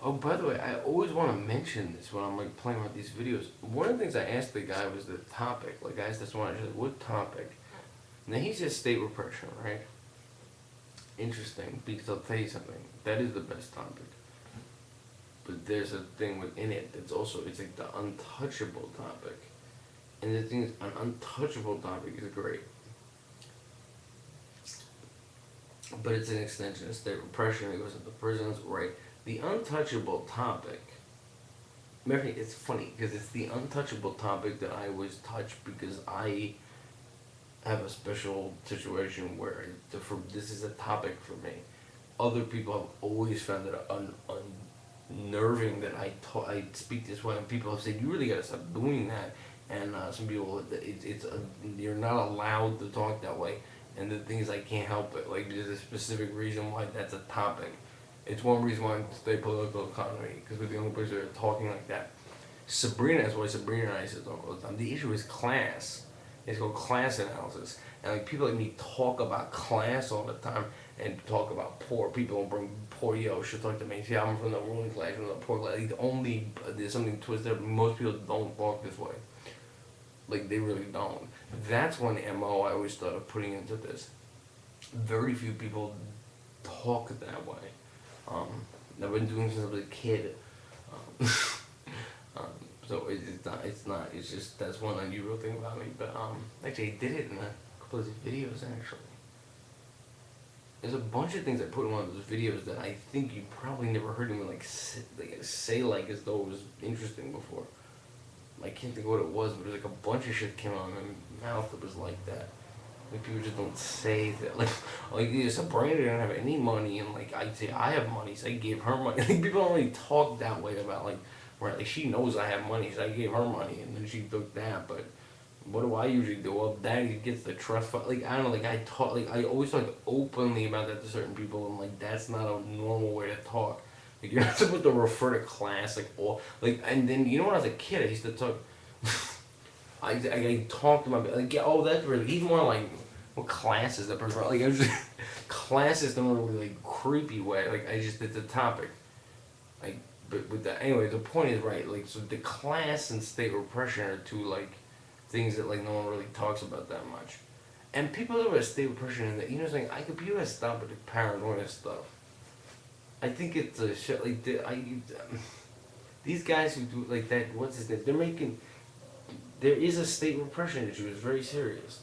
Oh, by the way, I always want to mention this when I'm like playing with these videos. One of the things I asked the guy was the topic. Like, I asked this one, I said, "What topic?" And then he said state repression, right? Interesting, because I'll tell you something. That is the best topic. But there's a thing within it that's also, it's like the untouchable topic. And the thing is, an untouchable topic is great. But it's an extension of state repression. It goes into prisons, right? The untouchable topic. Mary, it's funny because it's the untouchable topic that I always touch because I have a special situation where this is a topic for me. Other people have always found it unnerving that I speak this way, and people have said you really gotta stop doing that. And some people, you're not allowed to talk that way. And the thing is, I can't help it. Like, there's a specific reason why that's a topic. It's one reason why I stay political economy, because we're the only place that are talking like that. Sabrina, that's why Sabrina and I used to talk all the time. The issue is class. It's called class analysis. And like people like me talk about class all the time and talk about poor people and bring poor, she'll talk to me. See, I'm from the ruling class, from the poor class. Like, there's something twisted. Most people don't talk this way. Like, they really don't. That's one MO I always thought of putting into this. Very few people talk that way. Um, I've been doing since I was a kid. Um, um, so it's just, that's one unusual thing about me. But actually, I did it in a couple of these videos, actually. There's a bunch of things I put in one of those videos that I think you probably never heard me say like as though it was interesting before. I can't think of what it was, but there's like a bunch of shit came out of my mouth that was like that. Like, people just don't say that. Like yeah, Sabrina didn't have any money, and like I'd say I have money, so I gave her money. Like, people don't really talk that way about like, right? Like, she knows I have money, so I gave her money, and then she took that. But what do I usually do? Well, Daddy gets the trust fund. Like, I don't know. Like, I always talk openly about that to certain people, and like that's not a normal way to talk. Like, you're not supposed to refer to class like all like. And then when I was a kid, I used to talk. I talked to my like, yeah, oh, that's really even more like what classes that person like I was just classes in a really like creepy way. Like, I just, it's a topic. Like, but with that anyway, the point is, right. Like, so the class and state repression are two like things that like no one really talks about that much. And people that were state repression and that, saying I could, people that stop at the paranoia stuff. I think it's a shit like these guys who do like that. What's his name? They're making, there is a state repression issue. It's very serious,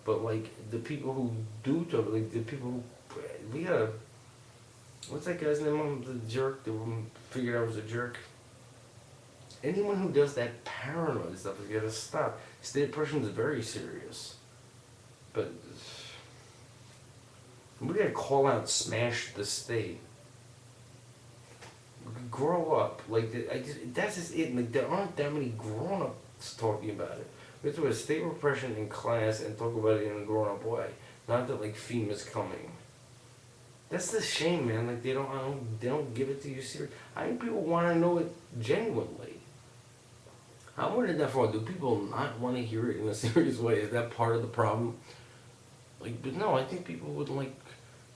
but like the people who do talk, like the people who we gotta. What's that guy's name? The jerk. The one figured out was a jerk. Anyone who does that paranoid stuff has got to stop. State repression is very serious, but we gotta call out, smash the state. Grow up. Like, that's just it. Like, there aren't that many grown-ups talking about it. We have to have state repression in class and talk about it in a grown-up way. Not that like FEMA's coming. That's the shame, man. Like, they don't give it to you serious. I think people want to know it genuinely. How much is that for? Do people not want to hear it in a serious way? Is that part of the problem? Like, but no, I think people would like,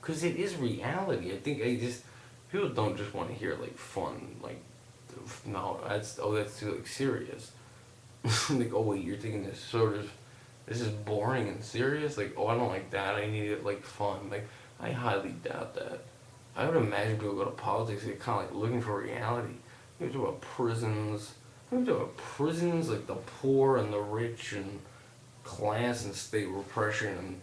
because it is reality. I think people don't just want to hear like fun, like, no, that's too like serious. Like, oh wait, you're thinking this is boring and serious? Like, oh, I don't like that, I need it like fun. Like, I highly doubt that. I would imagine people go to politics, they're kind of like looking for reality. We talk about prisons, we talk about prisons, like the poor and the rich and class and state repression, and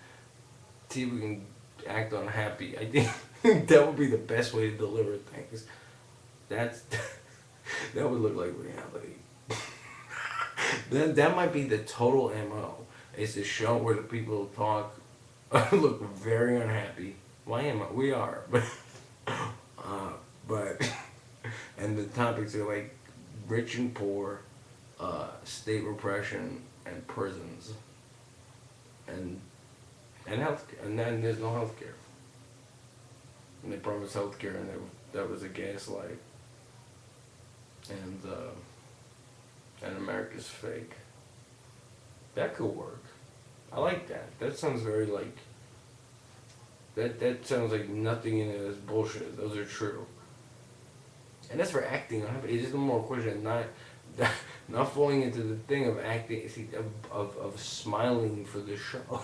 see if we can act unhappy. I think that would be the best way to deliver things. That's that would look like reality. That might be the total MO. It's a show where the people talk look very unhappy. Why am I? We are, but but and the topics are like rich and poor, state repression, and prisons, and health, and then there's no health care. And they promised health care, and that was a gaslight. And America's fake. That could work. I like that. That sounds very like. That sounds like nothing in it is bullshit. Those are true. and that's for acting. It's just more a question of not falling into the thing of acting, see, of smiling for the show.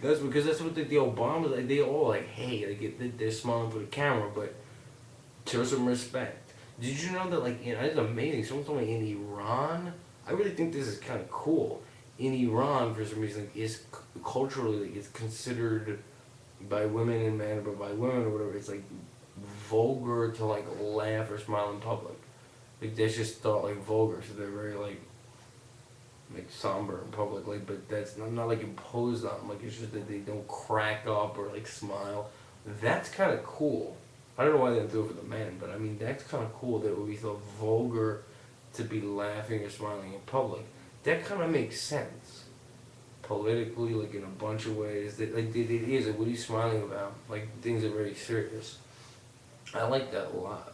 That's because that's what the Obamas, like, they all like, hey, like they're smiling for the camera, but show some respect. Did you know that, like, it's amazing. Someone told me in Iran, I really think this is kind of cool. In Iran, for some reason, like, is culturally, it's considered by women and men, but by women or whatever, it's like vulgar to like laugh or smile in public. Like, that's just thought like vulgar, so they're very like somber in public. Like, but that's not like imposed on them. Like, it's just that they don't crack up or like smile. That's kind of cool. I don't know why they don't do it for the men, but I mean that's kind of cool that it would be so vulgar to be laughing or smiling in public. That kind of makes sense politically, like in a bunch of ways. That like it is like, what are you smiling about? Like, things are very serious. I like that a lot.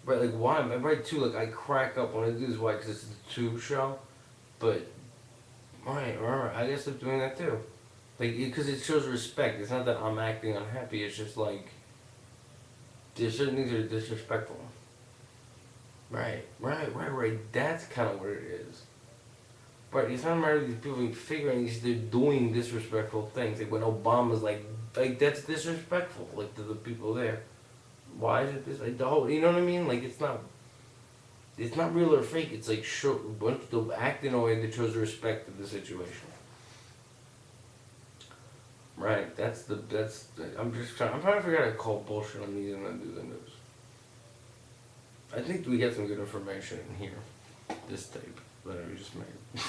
Right, like why? Right too. Like, I crack up when I do this. Why? Because it's a tube show. But right, I guess I'm doing that too. Like, because it shows respect. It's not that I'm acting unhappy. It's just like there's certain things that are disrespectful. Right. That's kind of what it is. Right, it's not a matter of these people figuring they're doing disrespectful things. Like when Obama's like that's disrespectful, like to the people there. Why is it this? Like the whole, you know what I mean? Like it's not real or fake. It's like the act in a way that shows respect to the situation. Right. I'm trying to figure out how to call bullshit on these and then do the news. I think we get some good information in here. This tape that I just made.